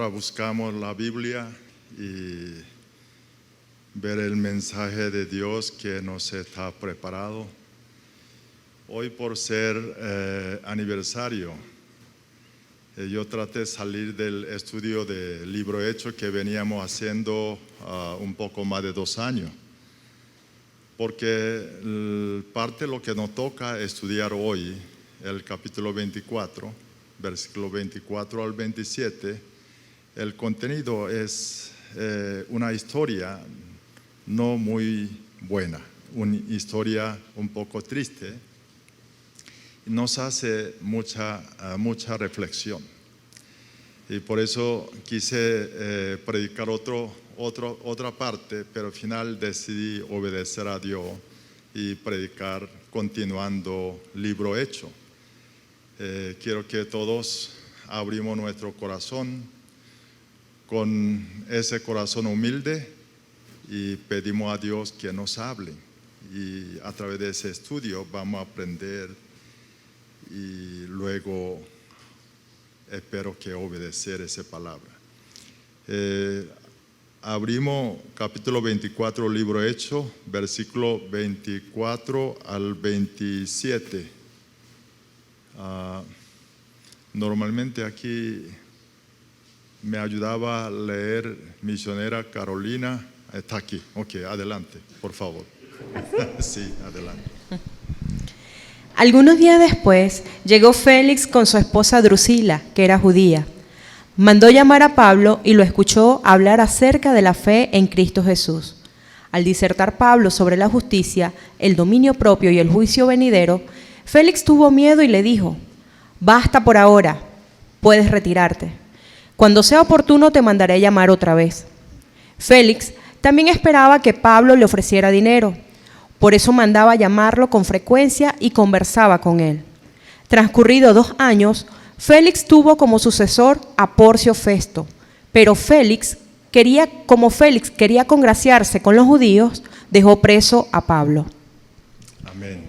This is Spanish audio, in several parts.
Ahora buscamos la Biblia y ver el mensaje de Dios que nos está preparado. Hoy, por ser aniversario, yo traté de salir del estudio del libro Hechos que veníamos haciendo un poco más de 2 años, porque parte de lo que nos toca estudiar hoy, el capítulo 24, versículo 24 al 27, el contenido es una historia no muy buena, una historia un poco triste. Nos hace mucha reflexión. Y por eso quise predicar otra parte, pero al final decidí obedecer a Dios y predicar continuando libro Hecho. Quiero que todos abrimos nuestro corazón con ese corazón humilde y pedimos a Dios que nos hable. Y a través de ese estudio vamos a aprender y luego espero que obedecer esa palabra. Abrimos capítulo 24, libro Hecho, versículo 24 al 27. Normalmente aquí me ayudaba a leer misionera Carolina. Está aquí. Ok, adelante, por favor. Sí, adelante. Algunos días después llegó Félix con su esposa Drusila, que era judía. Mandó llamar a Pablo y lo escuchó hablar acerca de la fe en Cristo Jesús. Al disertar Pablo sobre la justicia, el dominio propio y el juicio venidero, Félix tuvo miedo y le dijo: «Basta por ahora, puedes retirarte. Cuando sea oportuno te mandaré llamar otra vez». Félix también esperaba que Pablo le ofreciera dinero. Por eso mandaba llamarlo con frecuencia y conversaba con él. Transcurridos 2 años, Félix tuvo como sucesor a Porcio Festo, pero como Félix quería congraciarse con los judíos, dejó preso a Pablo. Amén.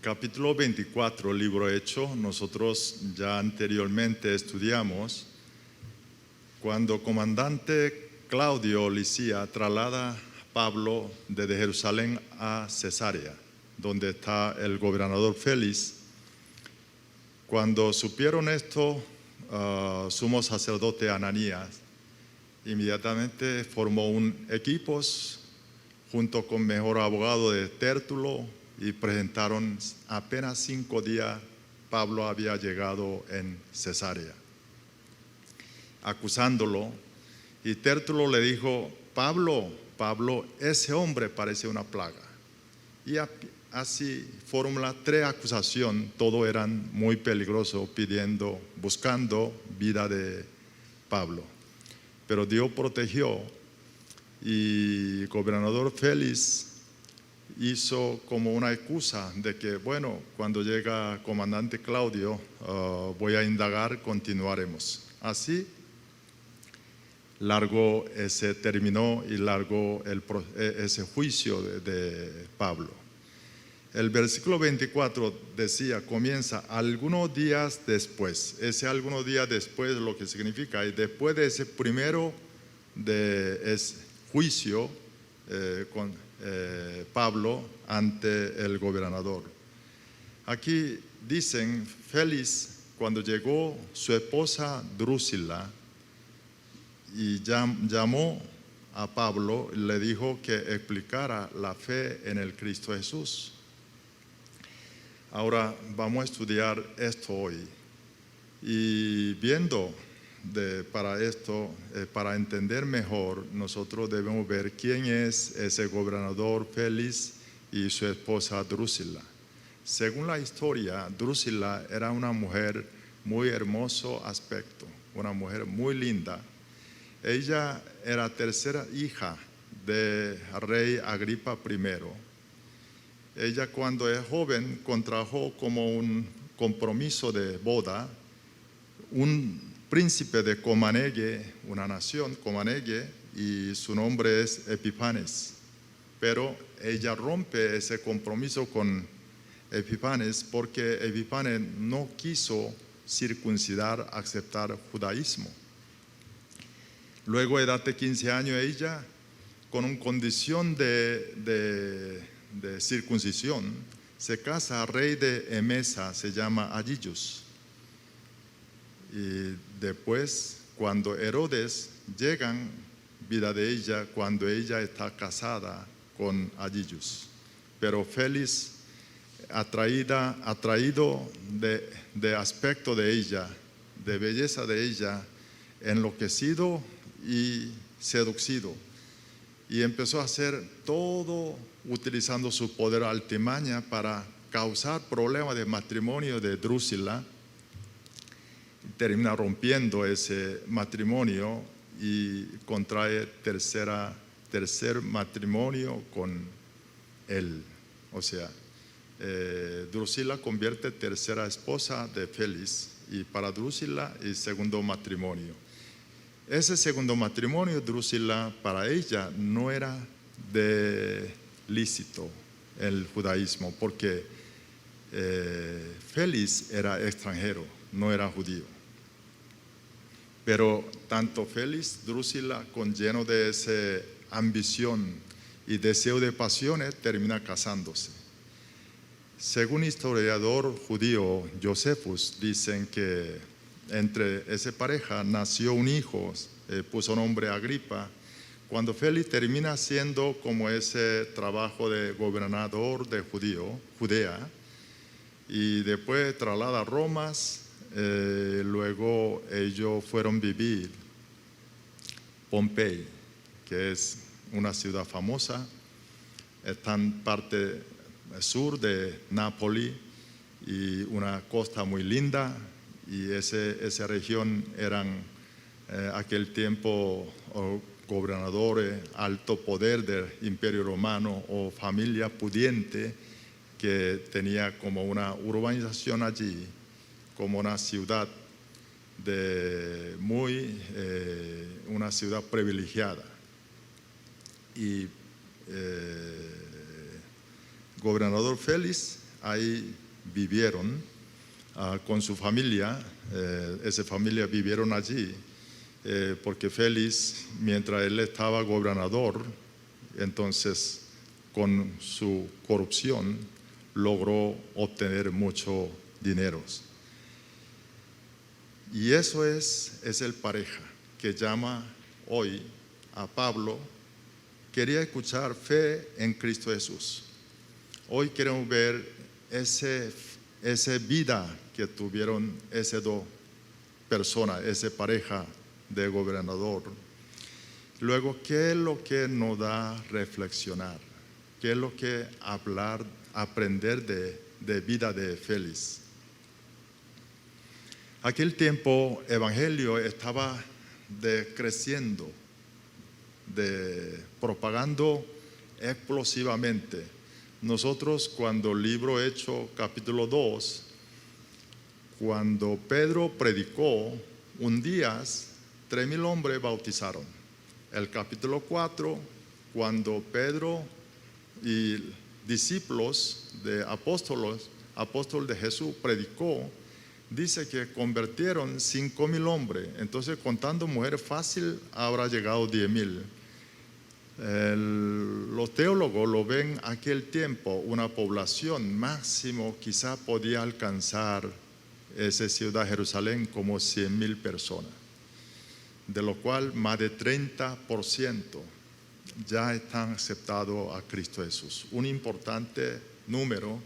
Capítulo 24, libro Hecho, nosotros ya anteriormente estudiamos cuando comandante Claudio Licia traslada Pablo desde Jerusalén a Cesarea, donde está el gobernador Félix. Cuando supieron esto, sumo sacerdote Ananías inmediatamente formó un equipo junto con mejor abogado de Tértulo y presentaron apenas 5 días. Pablo había llegado en Cesarea, acusándolo, y Tértulo le dijo: Pablo, ese hombre parece una plaga. Y así formula 3 acusaciones, todos eran muy peligrosos, buscando vida de Pablo. Pero Dios protegió y el gobernador Félix hizo como una excusa de que, bueno, cuando llega comandante Claudio, voy a indagar, continuaremos. Así terminó y largó ese juicio de Pablo. El versículo 24 comienza algunos días después. Ese algunos días después lo que significa, y después de ese primero juicio con Pablo ante el gobernador. Aquí dicen, Félix, cuando llegó su esposa Drusila, y llamó a Pablo, le dijo que explicara la fe en el Cristo Jesús. Ahora vamos a estudiar esto hoy y viendo para entender mejor, nosotros debemos ver quién es ese gobernador Félix y su esposa Drusila. Según la historia, Drusila era una mujer muy hermoso aspecto, una mujer muy linda. Ella era tercera hija del rey Agripa I. Ella, cuando es joven, contrajo como un compromiso de boda un príncipe de Comanege, una nación Comanege, y su nombre es Epifanes. Pero ella rompe ese compromiso con Epifanes porque Epifanes no quiso circuncidar, aceptar judaísmo. Luego, edad de 15 años, ella, con una condición de circuncisión, se casa al rey de Emesa, se llama Agillos. Y después, cuando Herodes llegan, vida de ella, cuando ella está casada con Agillos. Pero Félix, atraído de aspecto de ella, de belleza de ella, enloquecido y seducido. Y empezó a hacer todo utilizando su poder altimaña para causar problemas de matrimonio de Drusila. Termina rompiendo ese matrimonio y contrae tercer matrimonio con él. O sea, Drusila convierte tercera esposa de Félix, y para Drusila el segundo matrimonio. Ese segundo matrimonio, Drusila, para ella no era de lícito el judaísmo, porque Félix era extranjero, no era judío. Pero tanto Félix, Drusila, con lleno de esa ambición y deseo de pasiones, termina casándose. Según historiador judío Josephus, dicen que entre esa pareja nació un hijo, puso nombre Agripa. Cuando Félix termina haciendo como ese trabajo de gobernador de Judea, y después traslada a Roma, luego ellos fueron a vivir Pompey, que es una ciudad famosa, está en parte sur de Nápoles y una costa muy linda, y esa región eran aquel tiempo gobernadores, alto poder del Imperio Romano o familia pudiente que tenía como una urbanización allí, como una ciudad una ciudad privilegiada. Y gobernador Félix ahí vivieron con su familia. Esa familia vivieron allí porque Félix, mientras él estaba gobernador, entonces con su corrupción logró obtener mucho dinero. Y eso es el pareja que llama hoy a Pablo. Quería escuchar fe en Cristo Jesús. Hoy queremos ver esa vida que tuvieron esas dos personas, esa pareja de gobernador. Luego, ¿qué es lo que nos da reflexionar? ¿Qué es lo que aprender de vida de Félix? Aquel tiempo, el evangelio estaba creciendo, propagando explosivamente. Nosotros, cuando el libro Hechos, capítulo 2, cuando Pedro predicó, un día 3,000 hombres bautizaron. El capítulo 4, cuando Pedro y discípulos de apóstoles de Jesús predicó, dice que convirtieron 5,000 hombres. Entonces, contando mujeres fácil, habrá llegado 10,000. Los teólogos lo ven aquel tiempo, una población máximo quizá podía alcanzar esa ciudad Jerusalén como 100,000 personas, de lo cual más de 30% ya están aceptados a Cristo Jesús. Un importante número.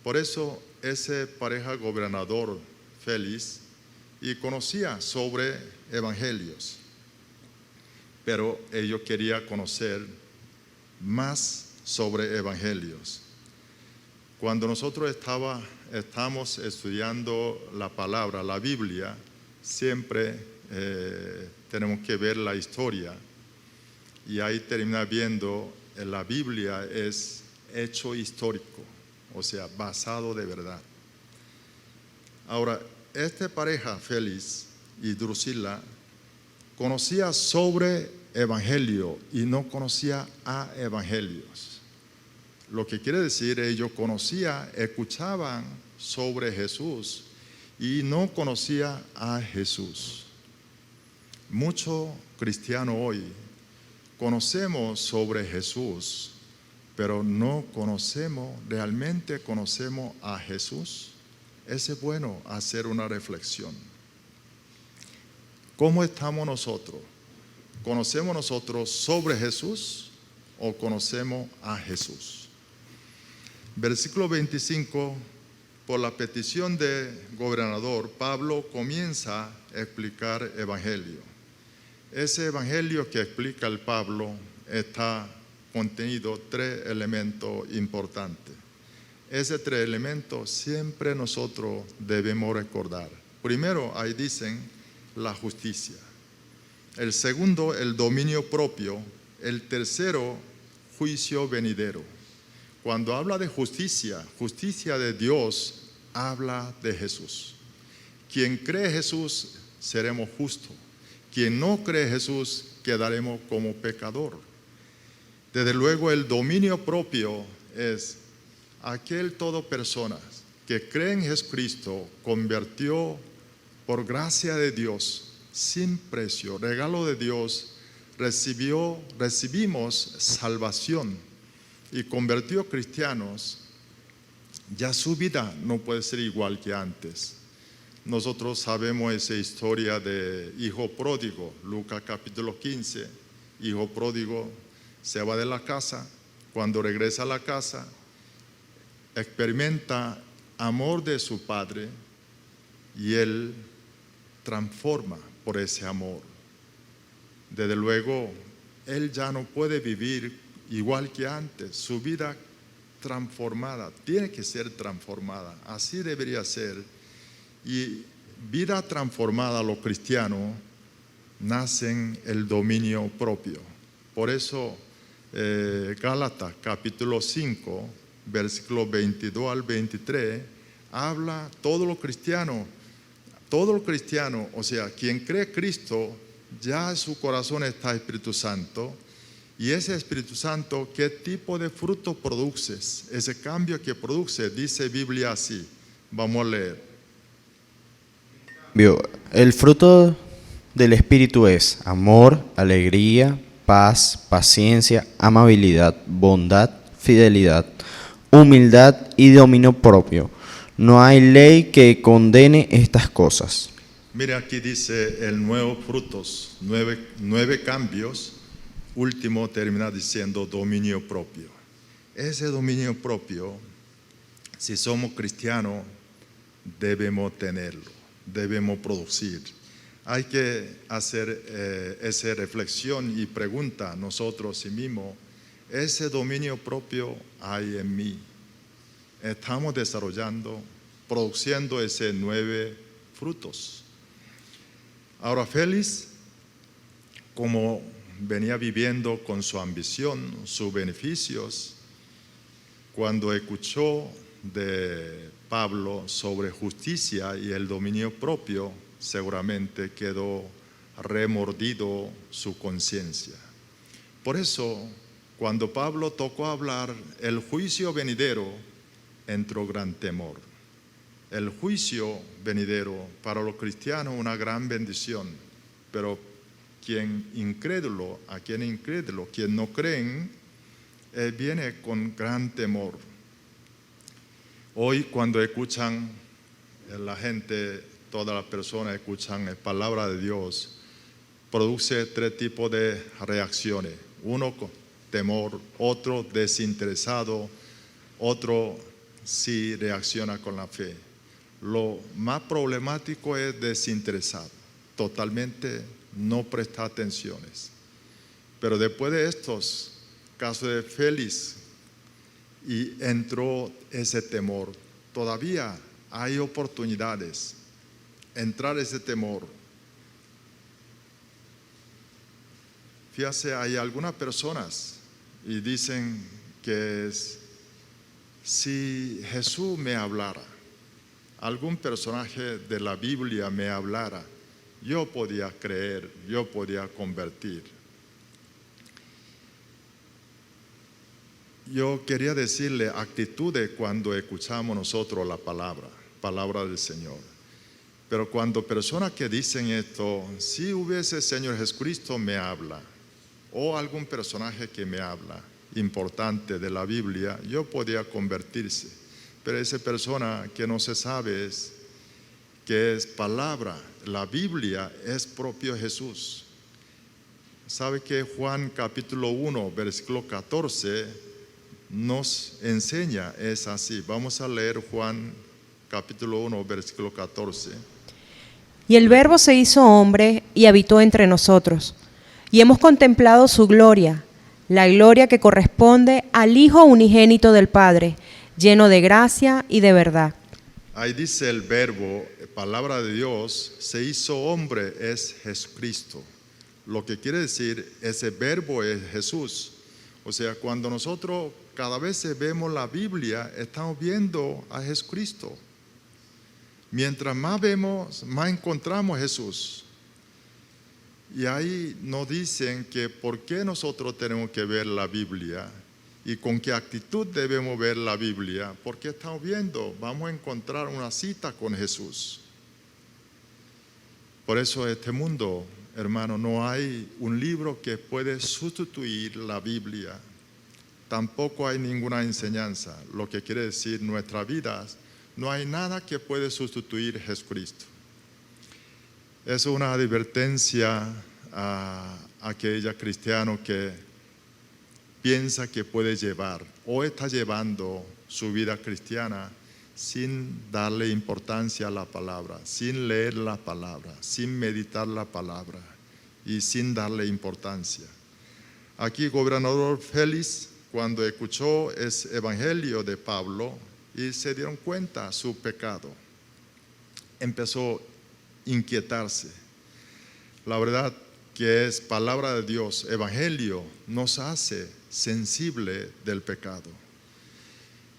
Por eso ese pareja gobernador Félix y conocía sobre evangelios, pero ellos querían conocer más sobre evangelios. Cuando nosotros estamos estudiando la palabra, la Biblia, siempre tenemos que ver la historia, y ahí termina viendo la Biblia es hecho histórico, o sea, basado de verdad. Ahora, esta pareja, Félix y Drusila, conocía sobre evangelio y no conocía a evangelios. Lo que quiere decir, ellos escuchaban sobre Jesús y no conocía a Jesús. muchos cristianos hoy conocemos sobre Jesús, pero no realmente conocemos a Jesús. Es bueno hacer una reflexión. ¿Cómo estamos nosotros? ¿Conocemos nosotros sobre Jesús o conocemos a Jesús? Versículo 25, por la petición del gobernador, Pablo comienza a explicar evangelio. Ese evangelio que explica el Pablo está contenido tres elementos importantes. Esos tres elementos siempre nosotros debemos recordar. Primero, ahí dicen la justicia. El segundo, el dominio propio. El tercero, juicio venidero. Cuando habla de justicia, justicia de Dios, habla de Jesús. Quien cree en Jesús, seremos justos. Quien no cree en Jesús, quedaremos como pecador. Desde luego, el dominio propio es aquel todo personas que creen en Jesucristo, convirtió por gracia de Dios, sin precio, regalo de Dios, recibimos salvación y convirtió cristianos. Ya su vida no puede ser igual que antes. Nosotros sabemos esa historia de hijo pródigo, Lucas capítulo 15. Hijo pródigo se va de la casa, cuando regresa a la casa, experimenta amor de su padre y él transforma por ese amor. Desde luego, él ya no puede vivir igual que antes, su vida transformada, tiene que ser transformada, así debería ser. Y vida transformada, los cristianos nacen el dominio propio. Por eso, Gálatas capítulo 5, versículo 22 al 23, habla todo lo cristiano, o sea, quien cree en Cristo, ya en su corazón está Espíritu Santo, y ese Espíritu Santo, ¿qué tipo de fruto produce? Ese cambio que produce, dice Biblia así, vamos a leer. El fruto del Espíritu es amor, alegría, paz, paciencia, amabilidad, bondad, fidelidad, humildad y dominio propio. No hay ley que condene estas cosas. Mira, aquí dice el nuevo frutos, 9 cambios. Último termina diciendo dominio propio. Ese dominio propio, si somos cristianos, debemos tenerlo, debemos producir. Hay que hacer esa reflexión y pregunta a nosotros mismos, ¿ese dominio propio hay en mí? Estamos desarrollando, produciendo esos 9 frutos. Ahora Félix, como venía viviendo con su ambición, sus beneficios, cuando escuchó de Pablo sobre justicia y el dominio propio, seguramente quedó remordido su conciencia. Por eso, cuando Pablo tocó hablar el juicio venidero, entró gran temor. El juicio venidero para los cristianos es una gran bendición, pero quien incrédulo, quien no creen, viene con gran temor. Hoy cuando escuchan la gente, todas las personas escuchan la palabra de Dios, produce 3 tipos de reacciones. Uno con temor, otro desinteresado, otro sí reacciona con la fe. Lo más problemático es desinteresado, totalmente no presta atenciones. Pero después de estos casos de Félix, y entró ese temor, todavía hay oportunidades, entrar ese temor. Fíjate, hay algunas personas y dicen que si Jesús me hablara, algún personaje de la Biblia me hablara, yo podía creer, yo podía convertir. Yo quería decirle actitudes cuando escuchamos nosotros la palabra del Señor. Pero cuando personas que dicen esto, si hubiese Señor Jesucristo me habla, o algún personaje que me habla, importante de la Biblia, yo podía convertirse. Pero esa persona que no se sabe que es palabra, la Biblia es propio Jesús. ¿Sabe que Juan capítulo 1, versículo 14 nos enseña? Es así. Vamos a leer Juan capítulo 1, versículo 14. Y el Verbo se hizo hombre y habitó entre nosotros, y hemos contemplado su gloria, la gloria que corresponde al Hijo unigénito del Padre, lleno de gracia y de verdad. Ahí dice el Verbo, palabra de Dios, se hizo hombre, es Jesucristo. Lo que quiere decir, ese Verbo es Jesús. O sea, cuando nosotros cada vez vemos la Biblia, estamos viendo a Jesucristo. Mientras más vemos, más encontramos a Jesús. Y ahí nos dicen que por qué nosotros tenemos que ver la Biblia y con qué actitud debemos ver la Biblia. Porque estamos viendo, vamos a encontrar una cita con Jesús. Por eso este mundo, hermano, no hay un libro que puede sustituir la Biblia. Tampoco hay ninguna enseñanza, lo que quiere decir nuestra vida. No hay nada que puede sustituir a Jesucristo. Es una advertencia a aquella cristiano que piensa que puede llevar o está llevando su vida cristiana sin darle importancia a la palabra, sin leer la palabra, sin meditar la palabra y sin darle importancia. Aquí gobernador Félix, cuando escuchó ese evangelio de Pablo y se dieron cuenta de su pecado, empezó a inquietarse. La verdad que es palabra de Dios, evangelio, nos hace sensible del pecado.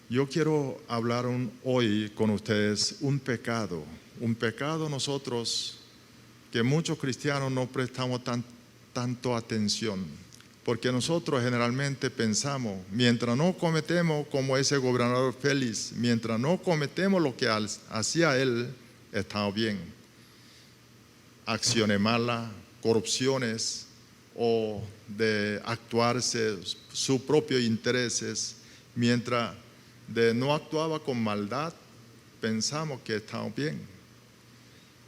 Yo quiero hablar hoy con ustedes un pecado nosotros que muchos cristianos no prestamos tanto atención. Porque nosotros generalmente pensamos, mientras no cometemos como ese gobernador Félix, mientras no cometemos lo que hacía él, estamos bien. Acciones malas, corrupciones o de actuarse sus propios intereses, mientras no actuaba con maldad, pensamos que estamos bien.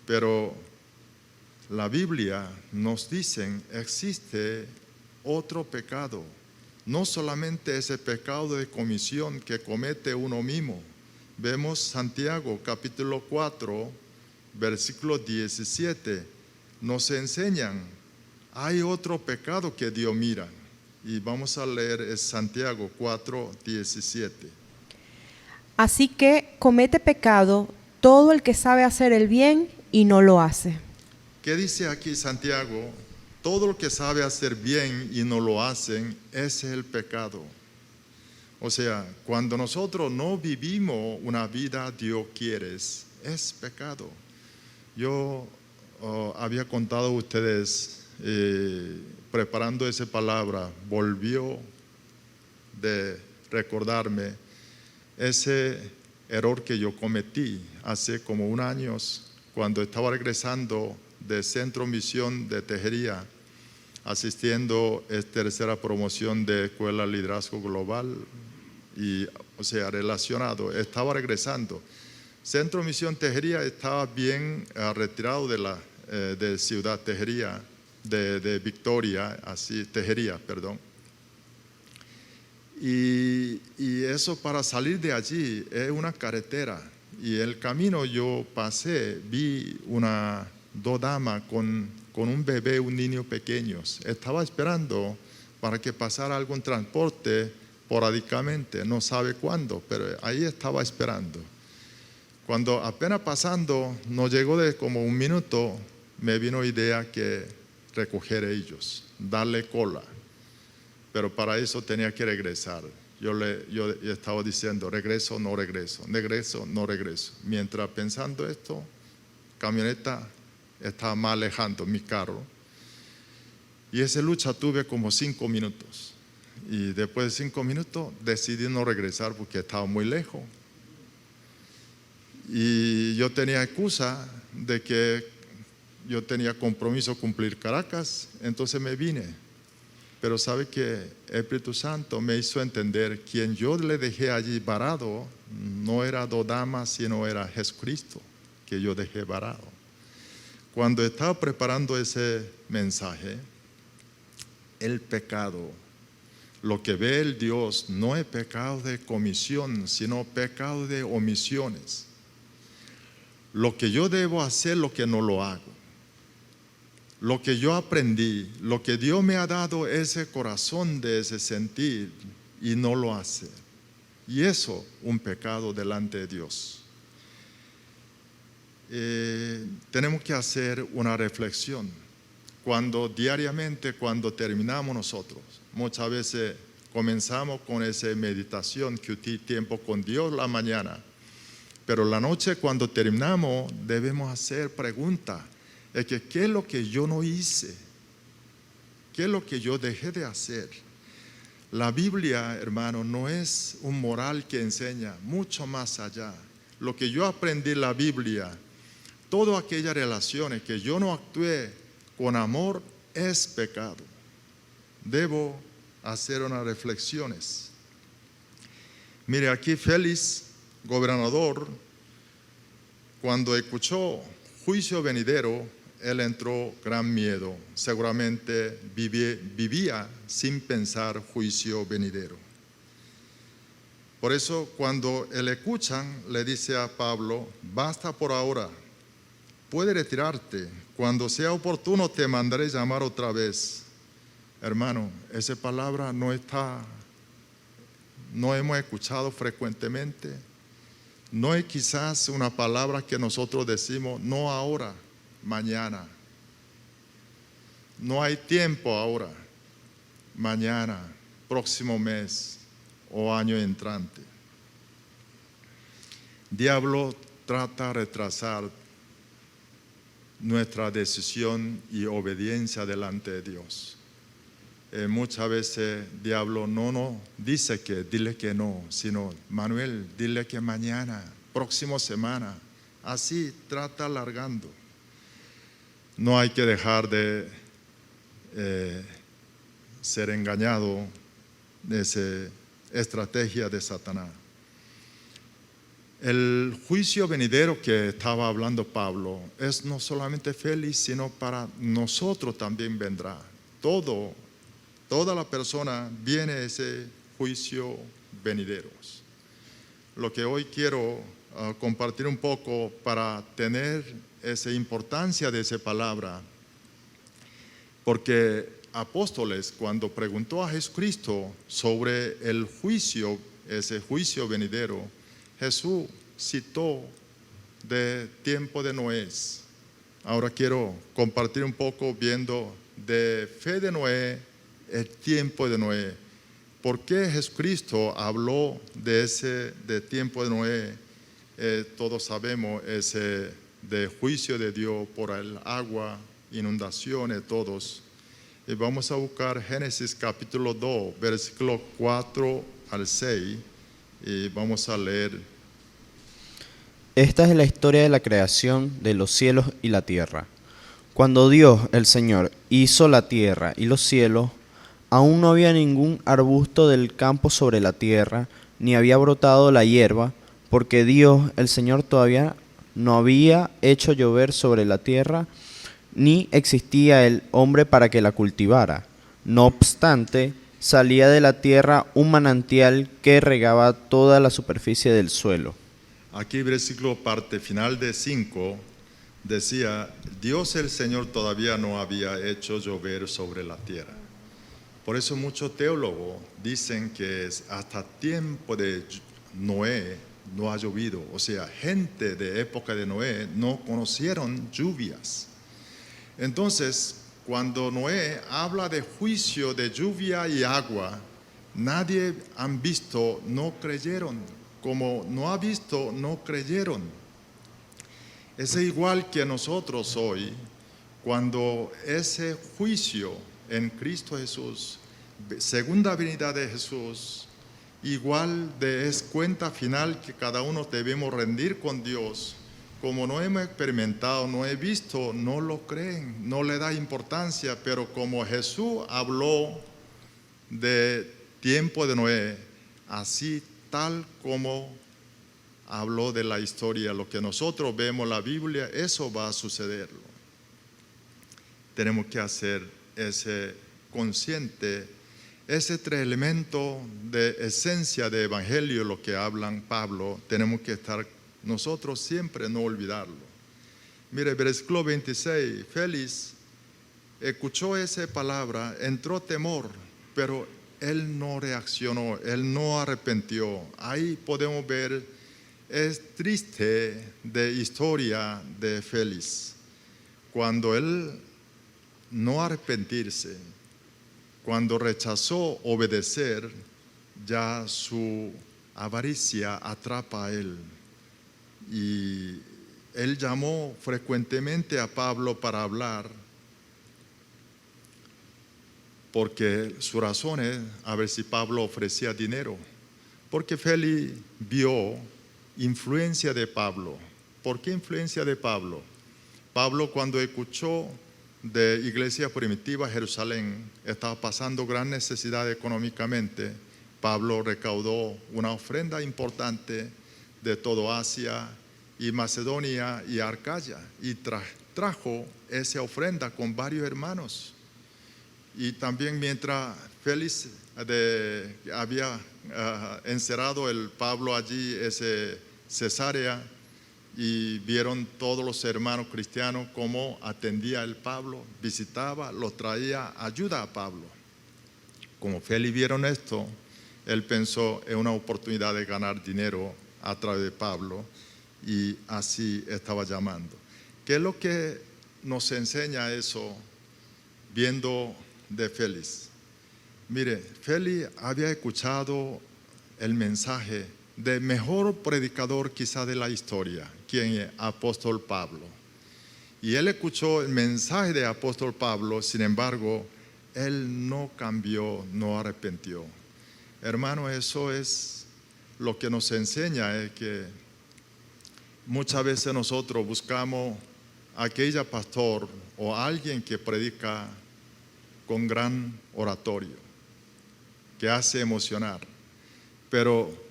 Pero la Biblia nos dice, existe otro pecado, no solamente ese pecado de comisión que comete uno mismo. Vemos Santiago capítulo 4, versículo 17, nos enseñan, hay otro pecado que Dios mira. Y vamos a leer Santiago 4, 17. Así que comete pecado todo el que sabe hacer el bien y no lo hace. ¿Qué dice aquí Santiago? Todo lo que sabe hacer bien y no lo hacen, ese es el pecado. O sea, cuando nosotros no vivimos una vida Dios quiere, es pecado. Yo había contado a ustedes, preparando esa palabra, volvió de recordarme ese error que yo cometí hace como 1 año, cuando estaba regresando de Centro Misión de Tejería, asistiendo a tercera promoción de Escuela Liderazgo Global, y, o sea, relacionado, estaba regresando. Centro Misión Tejería estaba bien retirado de Ciudad Tejería, de Victoria, así, Tejería, perdón. Y eso, para salir de allí es una carretera, y el camino yo pasé, vi 2 damas con un bebé, un niño pequeño. Estaba esperando para que pasara algún transporte esporádicamente, no sabe cuándo, pero ahí estaba esperando. Cuando apenas pasando, no llegó de como 1 minuto, me vino idea que recoger ellos, darle cola. Pero para eso tenía que regresar. Yo estaba diciendo, regreso, no regreso, regreso, no regreso. Mientras pensando esto, camioneta estaba más alejando mi carro. Y esa lucha tuve como 5 minutos. Y después de 5 minutos decidí no regresar porque estaba muy lejos. Y yo tenía excusa de que yo tenía compromiso cumplir Caracas, entonces me vine. Pero sabe que el Espíritu Santo me hizo entender quien yo le dejé allí varado no era Dodama, sino era Jesucristo que yo dejé varado. Cuando estaba preparando ese mensaje, el pecado, lo que ve el Dios no es pecado de comisión, sino pecado de omisiones. Lo que yo debo hacer, lo que no lo hago. Lo que yo aprendí, lo que Dios me ha dado, ese corazón de ese sentir, y no lo hace. Y eso, un pecado delante de Dios. Tenemos que hacer una reflexión. Diariamente, cuando terminamos nosotros, muchas veces comenzamos con esa meditación, que tiempo con Dios la mañana. Pero la noche, cuando terminamos, debemos hacer preguntas. Es que, ¿qué es lo que yo no hice? ¿Qué es lo que yo dejé de hacer? La Biblia, hermano, no es un moral que enseña, mucho más allá. Lo que yo aprendí en la Biblia, todas aquellas relaciones que yo no actué con amor, es pecado. Debo hacer unas reflexiones. Mire, aquí Félix, gobernador, cuando escuchó juicio venidero, él entró gran miedo. Seguramente vivía sin pensar juicio venidero. Por eso, cuando le escuchan, le dice a Pablo: basta por ahora, puedes retirarte. Cuando sea oportuno te mandaré llamar otra vez. Hermano, esa palabra no hemos escuchado frecuentemente. No es quizás una palabra que nosotros decimos, no ahora, mañana. No hay tiempo ahora, mañana, próximo mes o año entrante. Diablo trata de retrasar nuestra decisión y obediencia delante de Dios. Muchas veces diablo no nos dice que dile que no, sino Manuel, dile que mañana, próxima semana. Así trata alargando. No hay que dejar de ser engañado de esa estrategia de Satanás. El juicio venidero que estaba hablando Pablo es no solamente Félix, sino para nosotros también vendrá. Toda la persona viene ese juicio venidero. Lo que hoy quiero compartir un poco para tener esa importancia de esa palabra, porque apóstoles, cuando preguntó a Jesucristo sobre el juicio, ese juicio venidero, Jesús citó de tiempo de Noé. Ahora quiero compartir un poco viendo de fe de Noé, el tiempo de Noé. ¿Por qué Jesucristo habló de tiempo de Noé? Todos sabemos ese de juicio de Dios por el agua, inundaciones, todos. Y vamos a buscar Génesis capítulo 2, versículo 4 al 6. Y vamos a leer. Esta es la historia de la creación de los cielos y la tierra. Cuando Dios, el Señor, hizo la tierra y los cielos, aún no había ningún arbusto del campo sobre la tierra, ni había brotado la hierba, porque Dios, el Señor, todavía no había hecho llover sobre la tierra, ni existía el hombre para que la cultivara. No obstante, salía de la tierra un manantial que regaba toda la superficie del suelo. Aquí versículo parte final de 5 decía, Dios el Señor todavía no había hecho llover sobre la tierra. Por eso muchos teólogos dicen que hasta tiempo de Noé no ha llovido. O sea, gente de época de Noé no conocieron lluvias. Entonces, cuando Noé habla de juicio de lluvia y agua, nadie han visto, no creyeron. Como no ha visto, no creyeron. Es igual que nosotros hoy, cuando ese juicio en Cristo Jesús, segunda venida de Jesús, igual es cuenta final que cada uno debemos rendir con Dios. Como no hemos experimentado, no he visto, no lo creen, no le da importancia, pero como Jesús habló de tiempo de Noé, así tal como habló de la historia, lo que nosotros vemos en la Biblia, eso va a suceder. Tenemos que hacer ese consciente, ese tres elementos de esencia de evangelio, lo que hablan Pablo, tenemos que estar nosotros siempre, no olvidarlo. Mire, versículo 26, Félix escuchó esa palabra, entró temor, pero él no reaccionó, él no arrepintió. Ahí podemos ver, es triste de historia de Félix, cuando él no arrepentirse, cuando rechazó obedecer, ya su avaricia atrapa a él. Y él llamó frecuentemente a Pablo para hablar, porque su razón es a ver si Pablo ofrecía dinero, porque Félix vio influencia de Pablo. ¿Por qué influencia de Pablo? Pablo, cuando escuchó de iglesia primitiva Jerusalén, estaba pasando gran necesidad económicamente. Pablo recaudó una ofrenda importante de toda Asia y Macedonia y Arcadia, y trajo esa ofrenda con varios hermanos. Y también mientras Félix había encerrado el Pablo allí, ese Cesarea, y vieron todos los hermanos cristianos cómo atendía el Pablo, visitaba, lo traía ayuda a Pablo. Como Félix vieron esto, él pensó en una oportunidad de ganar dinero a través de Pablo, y así estaba llamando. ¿Qué es lo que nos enseña eso viendo de Félix? Mire, Félix había escuchado el mensaje del mejor predicador quizá de la historia, quien es apóstol Pablo. Y él escuchó el mensaje de apóstol Pablo, sin embargo, él no cambió, no arrepintió. Hermano, eso es lo que nos enseña, es que muchas veces nosotros buscamos a aquella pastor o alguien que predica con gran oratorio, que hace emocionar. Pero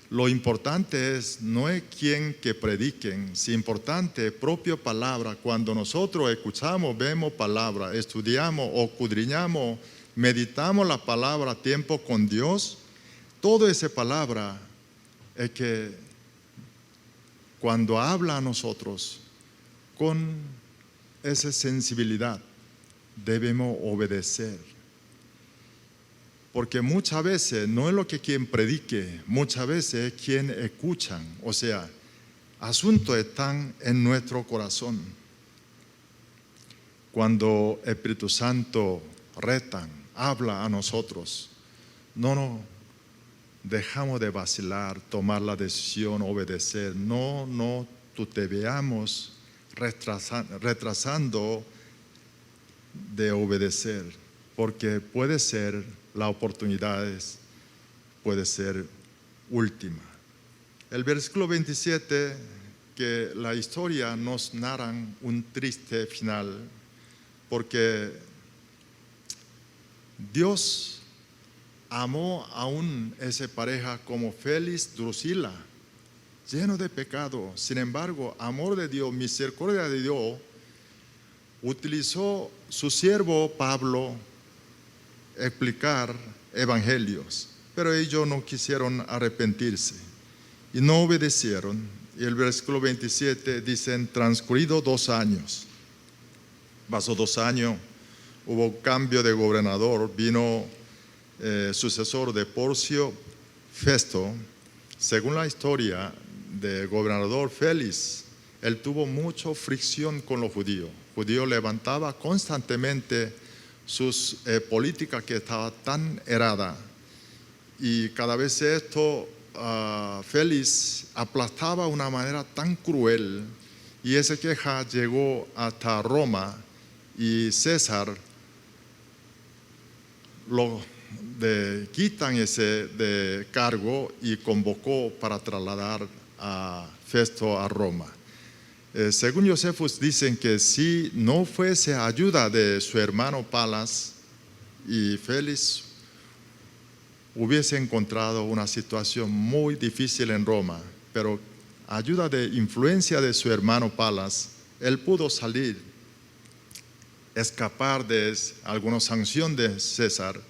lo importante no es quién que prediquen, si importante es propia palabra. Cuando nosotros escuchamos, vemos palabra, estudiamos o escudriñamos, meditamos la palabra a tiempo con Dios, toda esa palabra es que cuando habla a nosotros con esa sensibilidad, debemos obedecer. Porque muchas veces no es lo que quien predique, muchas veces es quien escuchan. O sea, asuntos están en nuestro corazón. Cuando el Espíritu Santo retan, habla a nosotros, no nos dejamos de vacilar, tomar la decisión, obedecer. No te veamos retrasando de obedecer, porque puede ser la oportunidad, puede ser última. El versículo 27, que la historia nos narra un triste final, porque Dios amó aún esa pareja como Félix, Drusila, lleno de pecado. Sin embargo, amor de Dios, misericordia de Dios, utilizó su siervo Pablo explicar evangelios, pero ellos no quisieron arrepentirse y no obedecieron. Y el versículo 27 dicen, transcurrido 2 años, pasó 2 años, hubo cambio de gobernador, vino sucesor de Porcio Festo. Según la historia del gobernador Félix, él tuvo mucha fricción con los judíos. Judío levantaba constantemente sus políticas que estaba tan errada, y cada vez esto Félix aplastaba de una manera tan cruel, y esa queja llegó hasta Roma, y César lo quitan ese de cargo y convocó para trasladar a Festo a Roma. Según Josephus dicen que si no fuese ayuda de su hermano Palas y Félix, hubiese encontrado una situación muy difícil en Roma, pero ayuda de influencia de su hermano Palas, él pudo salir, escapar de alguna sanción de César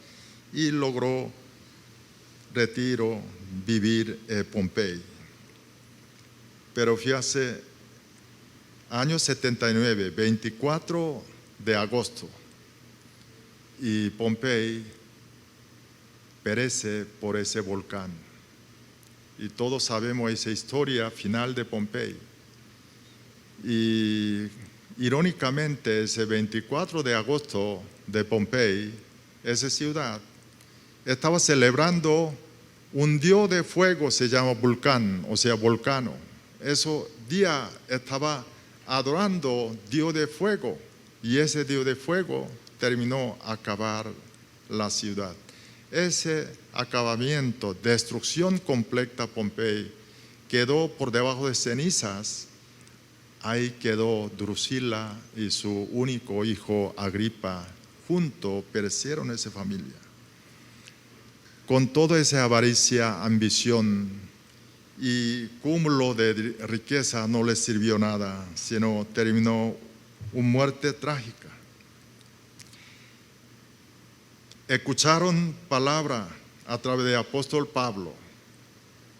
y logró retiro, vivir en Pompey. Pero fíjate, año 79, 24 de agosto, y Pompey perece por ese volcán. Y todos sabemos esa historia final de Pompey. Y irónicamente, ese 24 de agosto de Pompey, esa ciudad, estaba celebrando un dios de fuego, se llama Vulcán, o sea, Volcano. Ese día estaba adorando Dios de fuego, y ese Dios de fuego terminó acabar la ciudad. Ese acabamiento, destrucción completa Pompey, quedó por debajo de cenizas. Ahí quedó Drusila y su único hijo Agripa, juntos perecieron esa familia. Con toda esa avaricia, ambición y cúmulo de riqueza no les sirvió nada, sino terminó una muerte trágica. Escucharon palabra a través del apóstol Pablo,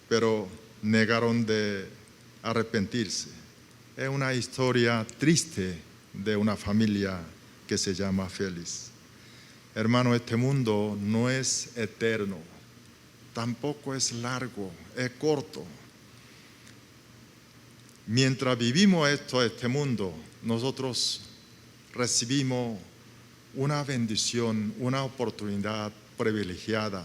pero negaron de arrepentirse. Es una historia triste de una familia que se llama Félix. Hermano, este mundo no es eterno, tampoco es largo, es corto. Mientras vivimos este mundo, nosotros recibimos una bendición, una oportunidad privilegiada,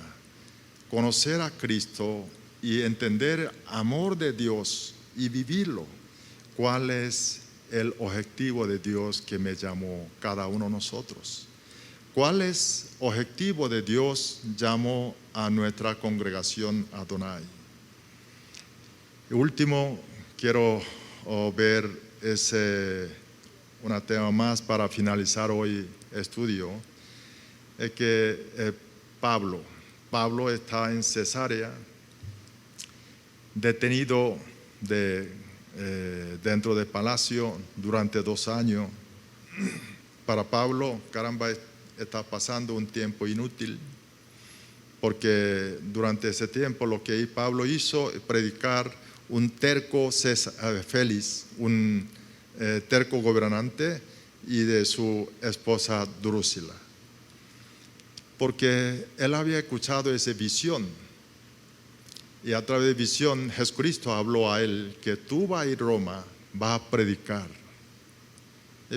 conocer a Cristo y entender el amor de Dios y vivirlo. ¿Cuál es el objetivo de Dios que me llamó cada uno de nosotros? ¿Cuál es el objetivo de Dios llamó a nuestra congregación Adonai? Y último, quiero ver un tema más para finalizar hoy estudio, es que Pablo está en Cesarea, detenido dentro del palacio durante 2 años. Para Pablo, caramba, está pasando un tiempo inútil, porque durante ese tiempo lo que Pablo hizo es predicar un terco Félix, un terco gobernante, y de su esposa Drusila, porque él había escuchado esa visión, y a través de visión Jesucristo habló a él que tú vas a ir a Roma, vas a predicar.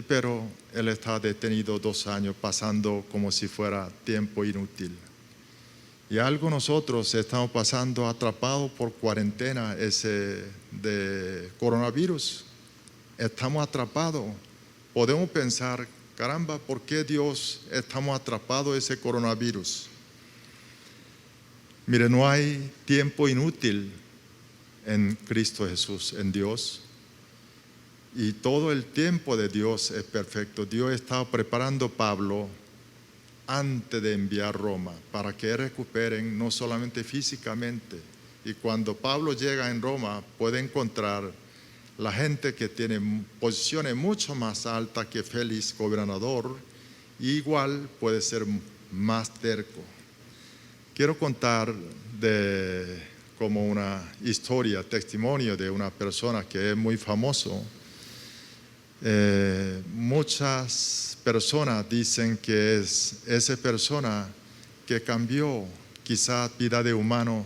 Pero él está detenido 2 años, pasando como si fuera tiempo inútil. Y algo nosotros estamos pasando atrapados por cuarentena de coronavirus. Estamos atrapados. Podemos pensar, caramba, ¿por qué Dios estamos atrapados en ese coronavirus? Mire, no hay tiempo inútil en Cristo Jesús, en Dios. Y todo el tiempo de Dios es perfecto. Dios estaba preparando a Pablo antes de enviar a Roma para que recuperen no solamente físicamente. Y cuando Pablo llega en Roma puede encontrar la gente que tiene posiciones mucho más altas que Félix, gobernador, y igual puede ser más terco. Quiero contar como una historia, testimonio de una persona que es muy famoso. Muchas personas dicen que es esa persona que cambió quizás vida de humano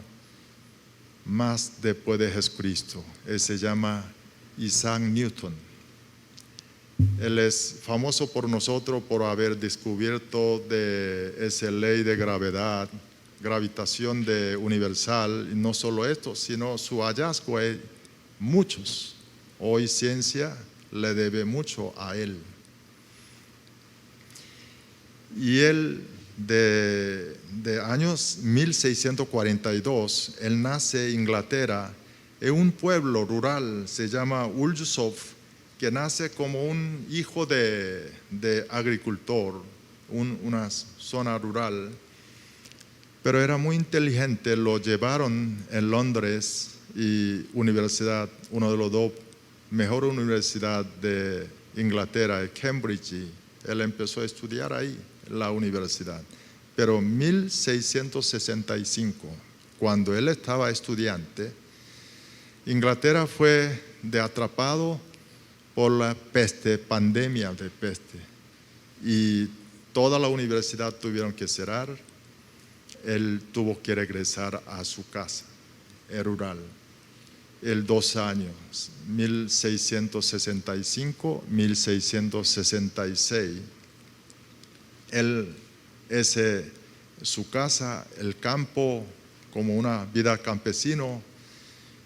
más después de Jesucristo. Él se llama Isaac Newton. Él es famoso por nosotros por haber descubierto de esa ley de gravedad, gravitación universal, y no solo esto, sino su hallazgo es muchos. Hoy ciencia le debe mucho a él. Y él, de años 1642, él nace en Inglaterra, en un pueblo rural, se llama Ulshoff, que nace como un hijo de agricultor, una zona rural, pero era muy inteligente, lo llevaron en Londres y universidad, uno de los dos mejores universidades de Inglaterra, Cambridge, y él empezó a estudiar ahí, en la universidad. Pero en 1665, cuando él estaba estudiante, Inglaterra fue atrapado por la peste, pandemia de peste, y toda la universidad tuvieron que cerrar. Él tuvo que regresar a su casa, rural. El 2 años, 1665, 1666. Su casa, el campo, como una vida campesino,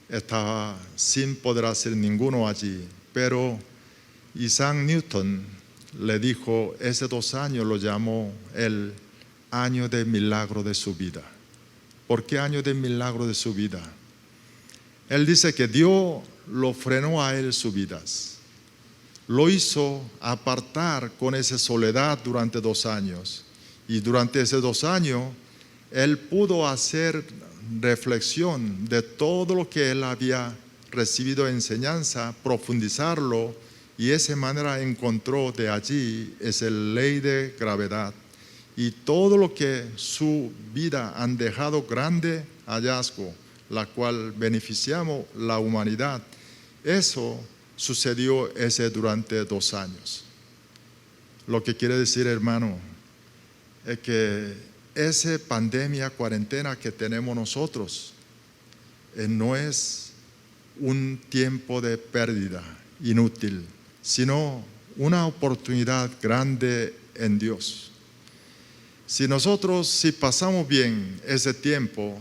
estaba sin poder hacer ninguno allí. Pero Isaac Newton le dijo, ese 2 años lo llamó el año de milagro de su vida. ¿Por qué año de milagro de su vida? Él dice que Dios lo frenó a él sus vidas. Lo hizo apartar con esa soledad durante 2 años. Y durante esos 2 años, él pudo hacer reflexión de todo lo que él había recibido enseñanza, profundizarlo, y de esa manera encontró de allí esa ley de gravedad. Y todo lo que su vida han dejado grande hallazgo, la cual beneficiamos la humanidad. Eso sucedió durante 2 años. Lo que quiere decir, hermano, es que esa pandemia, cuarentena que tenemos nosotros, no es un tiempo de pérdida inútil, sino una oportunidad grande en Dios. Si pasamos bien ese tiempo,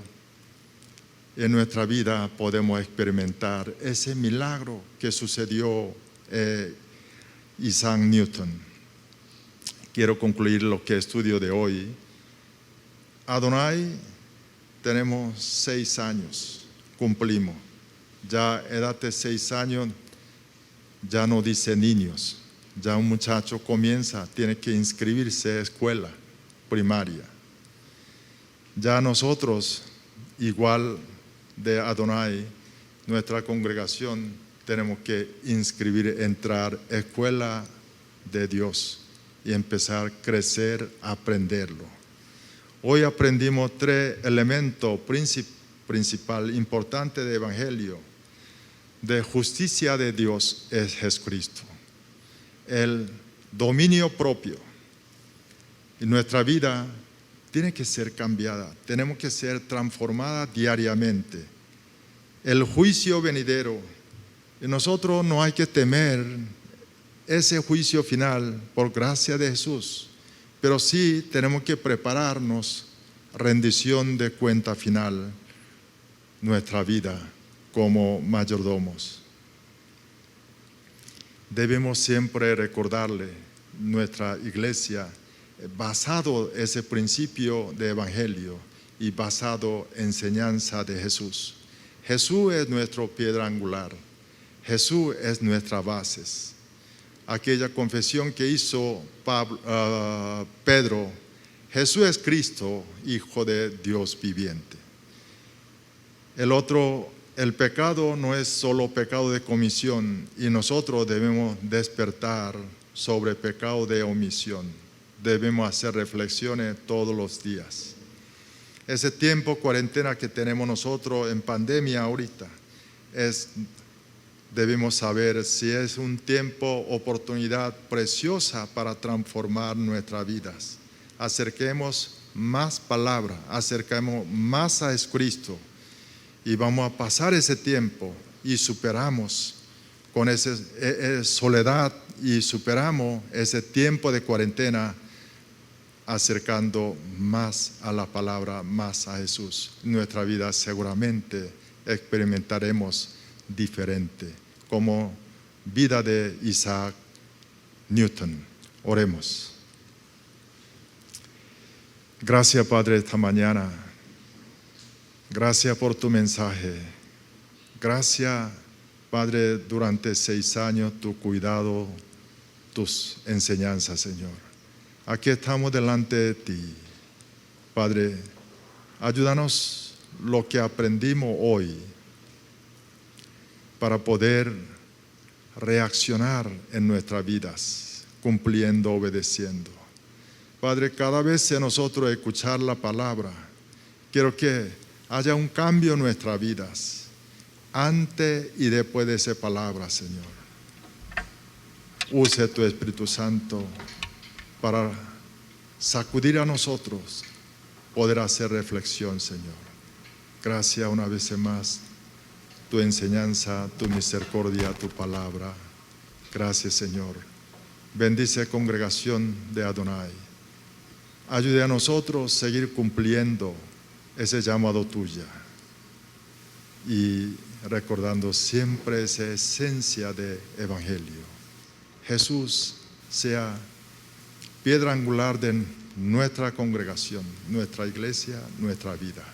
en nuestra vida podemos experimentar ese milagro que sucedió Isaac Newton. Quiero concluir lo que estudio de hoy. Adonai, tenemos 6 años, cumplimos. Ya edad de 6 años, ya no dice niños. Ya un muchacho tiene que inscribirse a escuela primaria. Ya nosotros, igual de Adonai, nuestra congregación, tenemos que entrar a escuela de Dios y empezar a crecer, a aprenderlo. Hoy aprendimos 3 elementos principales, importantes del Evangelio. De justicia de Dios es Jesucristo. El dominio propio. Y nuestra vida tiene que ser cambiada, tenemos que ser transformada diariamente. El juicio venidero, y nosotros no hay que temer ese juicio final por gracia de Jesús, pero sí tenemos que prepararnos, rendición de cuenta final, nuestra vida como mayordomos. Debemos siempre recordarle nuestra iglesia, basado en ese principio de evangelio y basado en enseñanza de Jesús. Jesús es nuestro piedra angular, Jesús es nuestra base. Aquella confesión que hizo Pedro, Jesús es Cristo, Hijo de Dios viviente. El pecado no es solo pecado de comisión, y nosotros debemos despertar sobre pecado de omisión. Debemos hacer reflexiones todos los días. Ese tiempo cuarentena que tenemos nosotros en pandemia ahorita, debemos saber si es un tiempo, oportunidad preciosa para transformar nuestras vidas. Acerquemos más palabra, acerquemos más a Jesucristo, y vamos a pasar ese tiempo y superamos con esa soledad, y superamos ese tiempo de cuarentena acercando más a la palabra, más a Jesús. Nuestra vida seguramente experimentaremos diferente, como vida de Isaac Newton. Oremos. Gracias, Padre, esta mañana. Gracias por tu mensaje. Gracias, Padre, durante 6 años, tu cuidado, tus enseñanzas, Señor. Aquí estamos delante de ti. Padre, ayúdanos lo que aprendimos hoy para poder reaccionar en nuestras vidas, cumpliendo, obedeciendo. Padre, cada vez que nosotros escuchar la palabra, quiero que haya un cambio en nuestras vidas, antes y después de esa palabra, Señor. Use tu Espíritu Santo para sacudir a nosotros, poder hacer reflexión, Señor. Gracias una vez más, tu enseñanza, tu misericordia, tu palabra. Gracias, Señor. Bendice congregación de Adonai. Ayude a nosotros a seguir cumpliendo ese llamado tuyo y recordando siempre esa esencia de evangelio. Jesús sea piedra angular de nuestra congregación, nuestra iglesia, nuestra vida.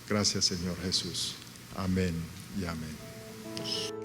Gracias, Señor Jesús. Amén y amén.